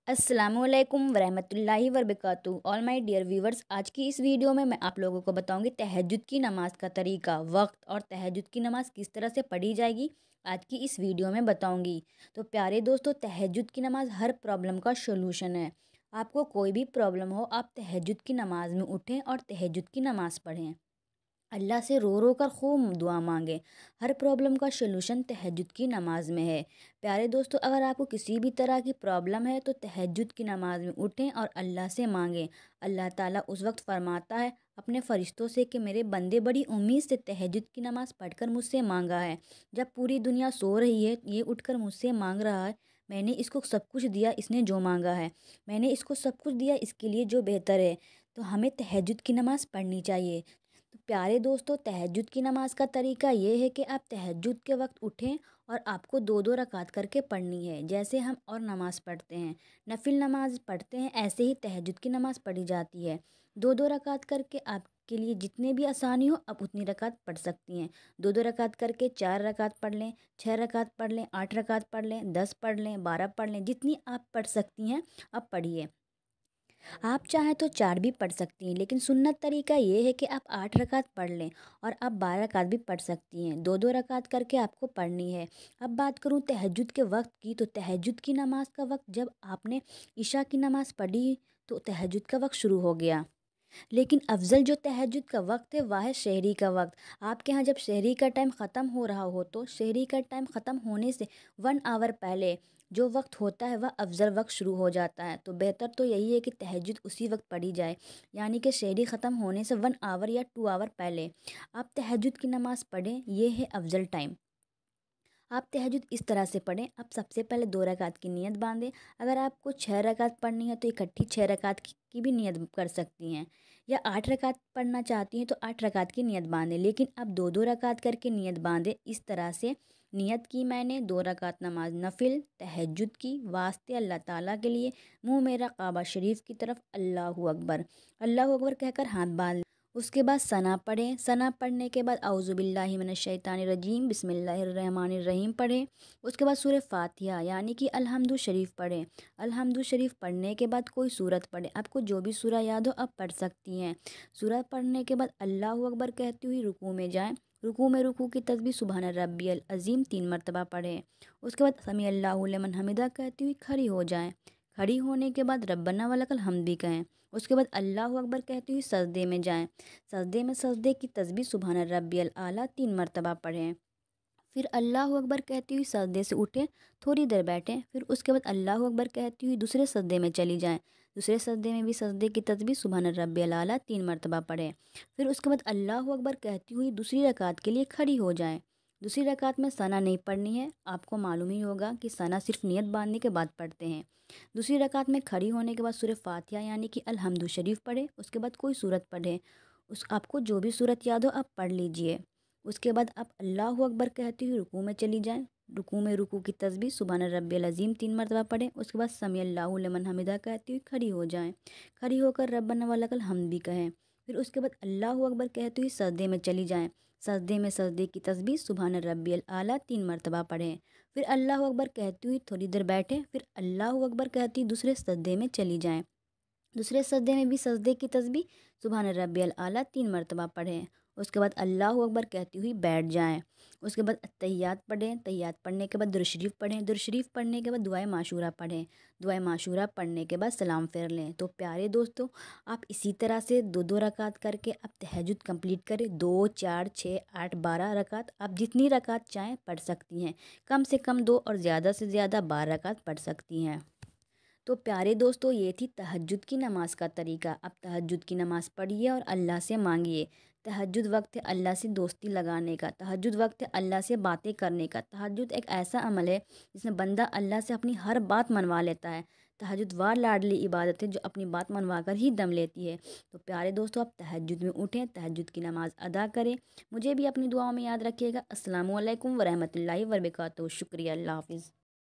अस्सलाम वालेकुम वरहमतुल्लाहि वबरकातुहू। ऑल माय डियर व्यूवर्स, आज की इस वीडियो में मैं आप लोगों को बताऊंगी तहज्जुद की नमाज़ का तरीका, वक्त और तहज्जुद की नमाज़ किस तरह से पढ़ी जाएगी। आज की इस वीडियो में बताऊंगी। तो प्यारे दोस्तों, तहज्जुद की नमाज़ हर प्रॉब्लम का सोल्यूशन है। आपको कोई भी प्रॉब्लम हो, आप तहज्जुद की नमाज़ में उठें और तहज्जुद की नमाज़ पढ़ें। अल्लाह से रो रो कर खूब दुआ मांगे। हर प्रॉब्लम का सलूशन तहज्जुद की नमाज़ में है। प्यारे दोस्तों, अगर आपको किसी भी तरह की प्रॉब्लम है तो तहज्जुद की नमाज़ में उठें और अल्लाह से मांगें। अल्लाह ताला उस वक्त फरमाता है अपने फ़रिश्तों से कि मेरे बंदे बड़ी उम्मीद से तहज्जुद की नमाज़ पढ़कर मुझसे मांगा है। जब पूरी दुनिया सो रही है, ये उठकर मुझसे मांग रहा है। मैंने इसको सब कुछ दिया, इसने जो मांगा है। मैंने इसको सब कुछ दिया इसके लिए जो बेहतर है। तो हमें तहज्जुद की नमाज़ पढ़नी चाहिए। तो प्यारे दोस्तों, तहज्जुद की नमाज़ का तरीका ये है कि आप तहज्जुद के वक्त उठें और आपको दो दो रकात करके पढ़नी है। जैसे हम और नमाज़ पढ़ते हैं, नफिल नमाज पढ़ते हैं, ऐसे ही तहज्जुद की नमाज़ पढ़ी जाती है। दो दो रकात करके आपके लिए जितने भी आसानी हो आप उतनी रकात पढ़ सकती हैं। दो दो रकात करके 4 रकात पढ़ लें, 6 रकात पढ़ लें, 8 रकात पढ़ लें, 10 पढ़ लें, 12 पढ़ लें, जितनी आप पढ़ सकती हैं आप पढ़िए। आप चाहें तो 4 भी पढ़ सकती हैं, लेकिन सुन्नत तरीका ये है कि आप 8 रकात पढ़ लें और आप 12 रकात भी पढ़ सकती हैं। दो दो रकात करके आपको पढ़नी है। अब बात करूं तहज्जुद के वक्त की, तो तहज्जुद की नमाज़ का वक्त जब आपने इशा की नमाज़ पढ़ी तो तहज्जुद का वक्त शुरू हो गया। लेकिन अफ़ज़ल जो तहज्जुद का वक्त है वह है शहरी का वक्त। आपके यहाँ जब शहरी का टाइम ख़त्म हो रहा हो तो शहरी का टाइम ख़त्म होने से 1 आवर पहले जो वक्त होता है वह अफ़ज़ल वक्त शुरू हो जाता है। तो बेहतर तो यही है कि तहज्जुद उसी वक्त पढ़ी जाए, यानी कि शहरी ख़त्म होने से 1 आवर या 2 आवर पहले आप तहज्जुद की नमाज़ पढ़ें। ये है अफ़ज़ल टाइम। आप तहज्जुद इस तरह से पढ़ें। आप सबसे पहले 2 रकात की नियत बांधें। अगर आपको 6 रकात पढ़नी है तो इकट्ठी 6 रकात की भी नियत कर सकती हैं, या 8 रकात पढ़ना चाहती हैं तो 8 रकात की नियत बांधें। लेकिन अब 2 रकात करके नियत बांधें। इस तरह से नियत की मैंने 2 रकात नमाज नफिल तहज्जुद की वास्ते अल्लाह ताला के लिए, मुँह मेरा काबा शरीफ की तरफ, अल्लाह अकबर कहकर हाथ बांध। उसके बाद सना पढ़ें। सना पढ़ने के बाद औज़ु बिल्लाहि मिनश शैतानिर रजीम बिस्मिल्लाहिर रहमानिर रहीम पढ़ें। उसके बाद सूरह फातिहा यानी कि अलहम्दु शरीफ पढ़ें। अलहम्दु शरीफ पढ़ने के बाद कोई सूरत पढ़ें। आपको जो भी सूरह याद हो आप पढ़ सकती हैं। सूरह पढ़ने के बाद अल्लाहु अकबर कहती हुई रुकू में जाएं। रुकू की तस्बीह सुबहान रब्बियल अज़ीम 3 मरतबा पढ़ें। उसके बाद समी अल्लाहु लिमन हमिदा कहती हुई खड़ी हो जाएं। खड़ी होने के बाद रब्बना वलकल हम्द भी कहें। उसके बाद अल्लाहु अकबर कहती हुई सजदे में जाएं। सजदे की तस्बीह सुबहान रब्बियल आला 3 मरतबा पढ़ें। फिर अल्लाहु अकबर कहती हुई सजदे से उठें, थोड़ी देर बैठें। फिर उसके बाद अल्लाहु अकबर कहती हुई दूसरे सजदे में चली जाएं। दूसरे सजदे में भी सजदे की तस्बीह सुबहान रब्बियल आला 3 मरतबा पढ़ें। फिर उसके बाद अल्लाहु अकबर कहती हुई दूसरी रकात के लिए खड़ी हो जाएं। दूसरी रकात में सना नहीं पढ़नी है। आपको मालूम ही होगा कि सना सिर्फ नियत बांधने के बाद पढ़ते हैं। दूसरी रकात में खड़ी होने के बाद सूरह फातिहा यानी कि अलहम्दु शरीफ पढ़े। उसके बाद कोई सूरत पढ़े। उस आपको जो भी सूरत याद हो आप पढ़ लीजिए। उसके बाद आप अल्लाहु अकबर कहती हुई रुकू में चली जाएं। रुकू की तस्बीह सुबहान रब्बियल अज़ीम 3 मरतबा पढ़ें। उसके बाद समी अल्लाहु लिमन हमिदा कहती हुई खड़ी हो जाएं। खड़ी होकर रब्बना वलकल हम्द भी कहें। फिर उसके बाद अल्लाहु अकबर कहती हुई सजदे में चली जाएं। सजदे की तस्बीह सुबहान रब्बियल आला 3 मरतबा पढ़ें। फिर अल्लाहु अकबर कहती हुई थोड़ी देर बैठें। फिर अल्लाहु अकबर कहती दूसरे सजदे में चली जाएं। दूसरे सजदे में भी सजदे की तस्बीह सुबहान रब्बियल आला 3 मरतबा पढ़ें। उसके बाद अल्लाहु अकबर कहती हुई बैठ जाएं। उसके बाद तहियात पढ़ें। तहियात पढ़ने के बाद दुरूद शरीफ पढ़ें। दुरूद शरीफ पढ़ने के बाद दुआए माशूरा पढ़ें। दुआए माशूरा पढ़ने के बाद सलाम फेर लें। तो प्यारे दोस्तों, आप इसी तरह से दो दो रकात करके आप तहज्जुद कंप्लीट करें। 2, 4, 6, 8, 12 रकात आप जितनी रकात चाहें पढ़ सकती हैं। कम से कम 2 और ज़्यादा से ज़्यादा 12 रकात पढ़ सकती हैं। तो प्यारे दोस्तों, ये थी तहज्जुद की नमाज़ का तरीका। अब तहज्जुद की नमाज़ पढ़िए और अल्लाह से मांगिए। तहज्जुद वक्त है अल्लाह से दोस्ती लगाने का। तहज्जुद वक्त है अल्लाह से बातें करने का। तहज्जुद एक ऐसा अमल है जिसमें बंदा अल्लाह से अपनी हर बात मनवा लेता है। तहज्जुद वार लाडली इबादत है जो अपनी बात मनवा कर ही दम लेती है। तो प्यारे दोस्तों, आप तहज्जुद में उठें, तहज्जुद की नमाज़ अदा करें। मुझे भी अपनी दुआओं में याद रखिएगा। अस्सलामु अलैकुम वरहमतुल्लाहि वबरकातुहू। शुक्रिया। अल्लाह हाफ़िज़।